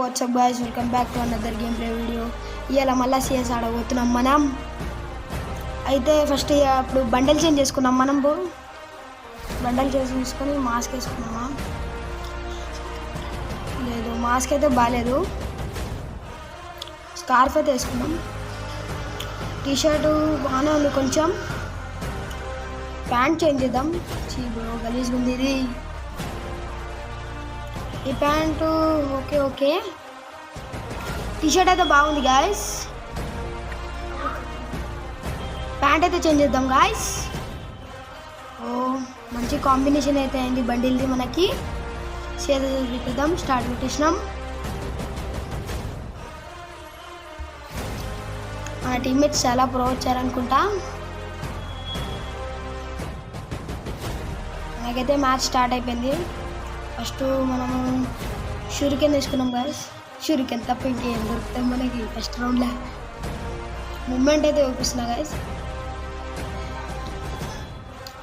WhatsApp guys, welcome back to another game play video. ఇవాళ మళ్ళీ CS ఆడబోతున్నాం మనం. అయితే ఫస్ట్ ఇప్పుడు బండల్ చేంజ్ చేసుకున్నాం మనం. బండల్ చేంజ్ చేసుకొని మాస్క్ వేసుకున్నామా? లేదు, మాస్క్ అయితే బాగాలేదు. స్కార్ఫ్ అయితే వేసుకున్నాం. టీషర్టు బాగానే ఉంది కొంచెం. ప్యాంట్ చేంజ్ చేద్దాం. బ్రో గలీజ్గా ఉంది ఇది. ఈ ప్యాంటు ఓకే. టీషర్ట్ అయితే బాగుంది గాయస్. ప్యాంట్ అయితే చేంజ్ చేద్దాం గాయస్. మంచి కాంబినేషన్ అయితే అయింది బండిల్ది మనకి. చూపిద్దాం. స్టార్ట్ పెట్టేసినాం. మన టీమ్మేట్స్ చాలా ప్రో వచ్చారనుకుంటా. నాకైతే మ్యాచ్ స్టార్ట్ అయిపోయింది. ఫస్ట్ మనము షూరికెన్ తీసుకున్నాం గాయస్. షూరికెన్ తప్ప ఇంకేం దొరుకుతాం మనకి ఫస్ట్ రౌండ్లో. మూమెంట్ అయితే చూపిస్తున్నా గాయస్.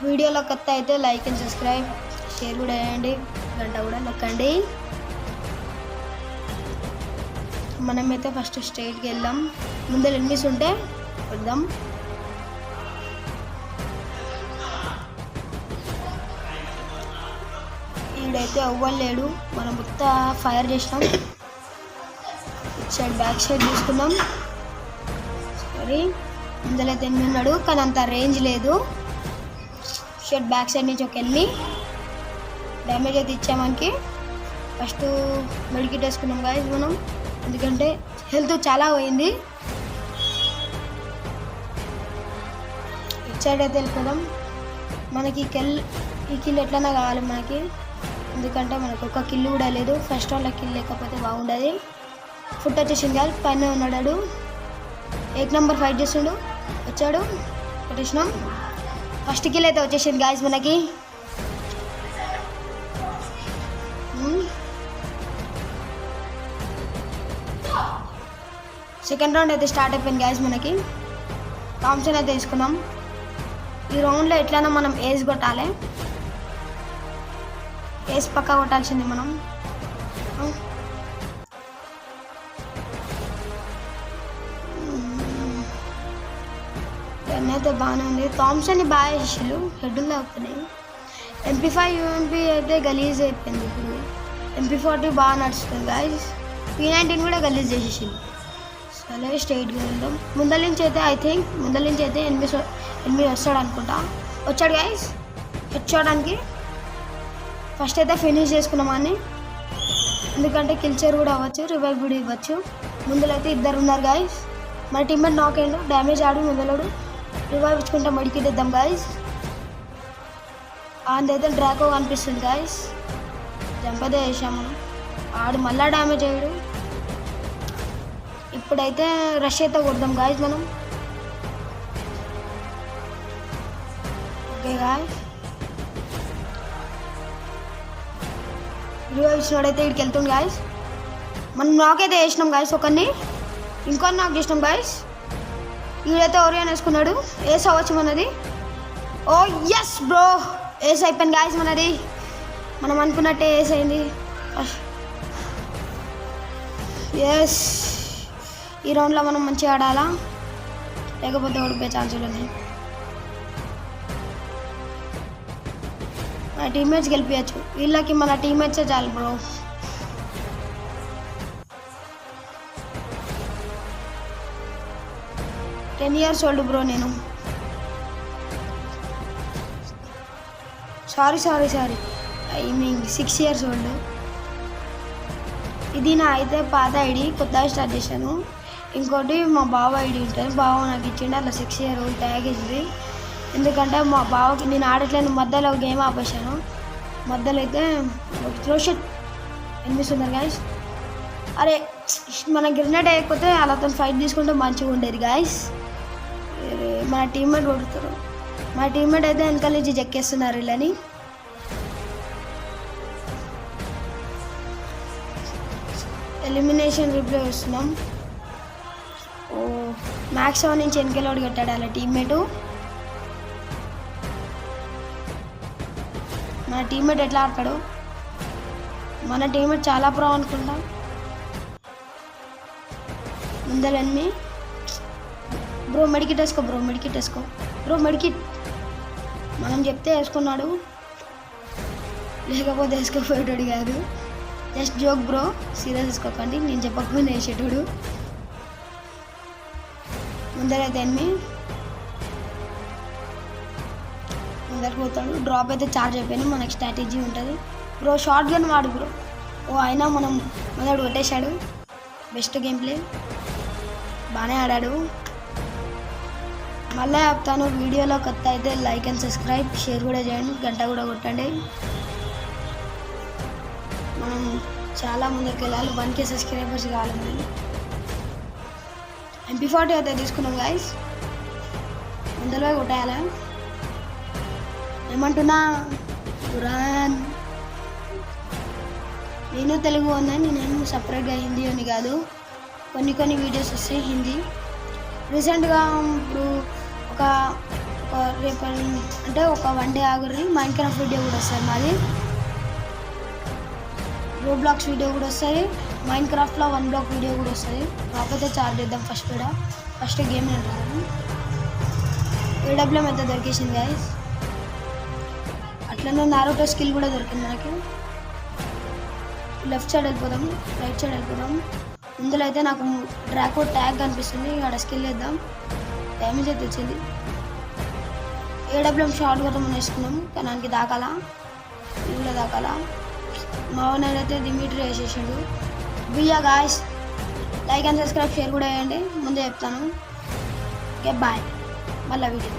వీడియోలో కొత్త అయితే లైక్ అండ్ సబ్స్క్రైబ్, షేర్ కూడా చేయండి, గంట కూడా నొక్కండి. మనమైతే ఫస్ట్ స్ట్రైట్కి వెళ్దాం. ముందర ఎనిమిస్ ఉంటే వద్దాం. ఈడైతే అవ్వలేడు. మనం మొత్తం ఫైర్ చేసినాం. సైడ్ బ్యాక్ సైడ్ తీసుకున్నాం. సారీ, ముందరైతే ఎనిమిది ఉన్నాడు కానీ అంత రేంజ్ లేదు. షర్ట్ బ్యాక్ సైడ్ నుంచి ఒక ఎనిమిది డ్యామేజ్ అయితే ఇచ్చామనికి. ఫస్ట్ మెడికిట్ వేసుకున్నాం గాయస్ మనం, ఎందుకంటే హెల్త్ చాలా పోయింది. ఇటు సైడ్ అయితే వెళ్ళిపోదాం. మనకి ఈ కిల్ ఎట్లన్నా కావాలి మనకి, ఎందుకంటే మనకు ఒక కిల్ కూడా లేదు. ఫస్ట్ వాళ్ళ కిల్ లేకపోతే బాగుండదు. ఫుట్ వచ్చేసింది కాదు, పైన ఉన్నాడు. 1 నెంబర్ ఫైట్ చేస్తుండు. వచ్చాడు, పెట్టేసినాం. ఫస్ట్ కిల్ అయితే వచ్చేసింది గాయస్ మనకి. సెకండ్ రౌండ్ అయితే స్టార్ట్ అయిపోయింది గాయస్ మనకి. థామ్సన్ అయితే తీసుకున్నాం. ఈ రౌండ్లో ఎట్లైనా మనం ఏజ్ కొట్టాలి. ఏజ్ పక్కా కొట్టాల్సింది మనం. గన్ అయితే బాగానే ఉంది. థామ్సన్ బాగా వేసేసారు, హెడ్లు అవుతున్నాయి. MP5 UMP అయితే గలీజ్ అయిపోయింది. ఇప్పుడు MP40 బాగా నడుస్తుంది గాయస్. P19 కూడా గలీజ్ చేసేసింది. సరే స్ట్రైట్గా వెళ్దాం. ముందర నుంచి అయితే ముందర నుంచి అయితే ఎనిమిది వస్తాడు అనుకుంటా. వచ్చాడు గాయస్ హెడ్ షాట్కి. ఫస్ట్ అయితే ఫినిష్ చేసుకున్నామని, ఎందుకంటే కిల్చర్ కూడా అవ్వచ్చు, రివైవ్ కూడా ఇవ్వచ్చు. ముందర అయితే ఇద్దరు ఉన్నారు గాయస్. మన టీమ్మేట్ నాక్ అయ్యిండు, డ్యామేజ్ ఆడు ముందలోడు. రివైవ్ ఇచ్చుకుంటా మెడికిట్ ఇద్దాం గాయస్. అయితే డ్రాకో కనిపిస్తుంది గాయస్. జంప్ అయితే వేసాము. ఆడు మళ్ళా డ్యామేజ్ అయ్యాడు. ఇప్పుడైతే రష్ అయితే కొడదాం గాయస్ మనం. ఓకే గాయస్, రివైవ్ ఇచ్చినోడైతే ఇక్కడికి వెళ్తుంది గాయస్. మనం నాక్ అయితే వేసినాం గాయస్. ఒకరిని ఇంకొన్ని నాక్ చేసినాం గాయస్. వీడైతే ఓరియన్ వేసుకున్నాడు. ఏస్ అవ్వచ్చు మనది. ఓ ఎస్ బ్రో, ఏస్ అయిపోయింది గాయస్ మనది. మనం అనుకున్నట్టే ఏస్ అయింది. ఎస్, ఈ రౌండ్లో మనం మంచిగా ఆడాలా, లేకపోతే ఓడిపోయే ఛాన్సులు ఉన్నాయి. మన టీమ్మేట్స్ గెలిపించచ్చు. వీళ్ళకి మన టీమ్మేట్సే చాలు bro. Ten years old bro నేను. Sorry I mean 6 years old. ఇది నా అయితే పాత ఐడి, కొత్తగా స్టార్ట్ చేశాను. ఇంకోటి మా బావ ఐడి ఉంటుంది, బావ నాకు ఇచ్చిండు. అట్లా 6 year old ట్యాగ్ ఇచ్చింది. ఎందుకంటే మా బావకి నేను ఆడట్లేను, మధ్యలో గేమ్ ఆపేసాను. మధ్యలో అయితే త్రోషెట్ ఎనిమిస్తున్నారు గాయస్. అరే మన గ్రెనేడ్ అయిపోతే అలాతో ఫైట్ తీసుకుంటే మంచిగా ఉండేది గాయస్. మన టీమ్మేట్ కొడుతారు. మా టీమ్మేట్ అయితే వెనకాల నుంచి చెక్కేస్తున్నారు వీళ్ళని. ఎలిమినేషన్ రిప్లై వస్తున్నాం. మ్యాక్స్ 7 నుంచి వెనకలోడు కట్టాడు అలా టీమ్మేటు. మన టీమ్మేట్ ఎట్లా ఆడతాడు? మన టీమ్మేట్ చాలా ప్రో అనుకుంటా. ముందర ఎనిమి. బ్రో మెడికిట్ వేసుకో, బ్రో మెడికిట్ మనం చెప్తే వేసుకున్నాడు, లేకపోతే వేసుకోపోయేటోడు కాదు. జస్ట్ జోక్ బ్రో, సీరియస్ తీసుకోకండి, నేను చెప్పకపోయినా వేసేటోడు. ముందరైతే ఎనిమి ముందరికి పోతాడు. డ్రాప్ అయితే చార్జ్ అయిపోయింది, మనకి స్ట్రాటజీ ఉంటుంది. బ్రో షార్ట్ గన్ వాడు బ్రో. అయినా మనం మొదడు కొట్టేశాడు. బెస్ట్ గేమ్ ప్లే, బాగానే ఆడాడు. మళ్ళీ చెప్తాను, వీడియోలో కొత్త అయితే లైక్ అండ్ సబ్స్క్రైబ్, షేర్ కూడా చేయండి, గంట కూడా కొట్టండి. మనం చాలా ముందుకు వెళ్ళాలి, 1K సబ్స్క్రైబర్స్ కావాలి. మనం MP40 అయితే తీసుకున్నాం గైస్, ముందరలో కొట్టేయాలి. ఏమంటున్నా ఖురాన్, నేను తెలుగు ఉందని నేను సపరేట్గా హిందీ అని కాదు, కొన్ని వీడియోస్ వస్తాయి హిందీ. రీసెంట్గా ఇప్పుడు రేపు అంటే ఒక 1 డే ఆగుర్రి, మైన్క్రాఫ్ట్ వీడియో కూడా వస్తుంది మాది, రోబ్లాక్స్ వీడియో కూడా వస్తుంది, మైన్క్రాఫ్ట్లో 1 బ్లాక్ వీడియో కూడా వస్తుంది. కాకపోతే చార్జ్ చేద్దాం ఫస్ట్ గేమ్ అంటారు. AWM అయితే దొరికేసింది గైస్, అట్లనే నారుటో స్కిల్ కూడా దొరికింది మనకి. లెఫ్ట్ సైడ్ వెళ్ళిపోదాం, రైట్ సైడ్ వెళ్ళిపోదాం. ఇందులో అయితే నాకు డ్రాకో ట్యాగ్ కనిపిస్తుంది, ఇక్కడ స్కిల్ వేద్దాం. డ్యామేజ్ అయితే వచ్చింది. AWM షార్ట్ కూడా మనం వేసుకున్నాం, కానీ దానికి దాకాలా, ఇది కూడా దాకాలా. మా ఓనర్ అయితే డిమిట్రీ వేసేసాడు. బియ్యా guys, like and subscribe, share కూడా వేయండి, ముందే చెప్తాను. ఓకే బాయ్, మళ్ళీ వీడియో.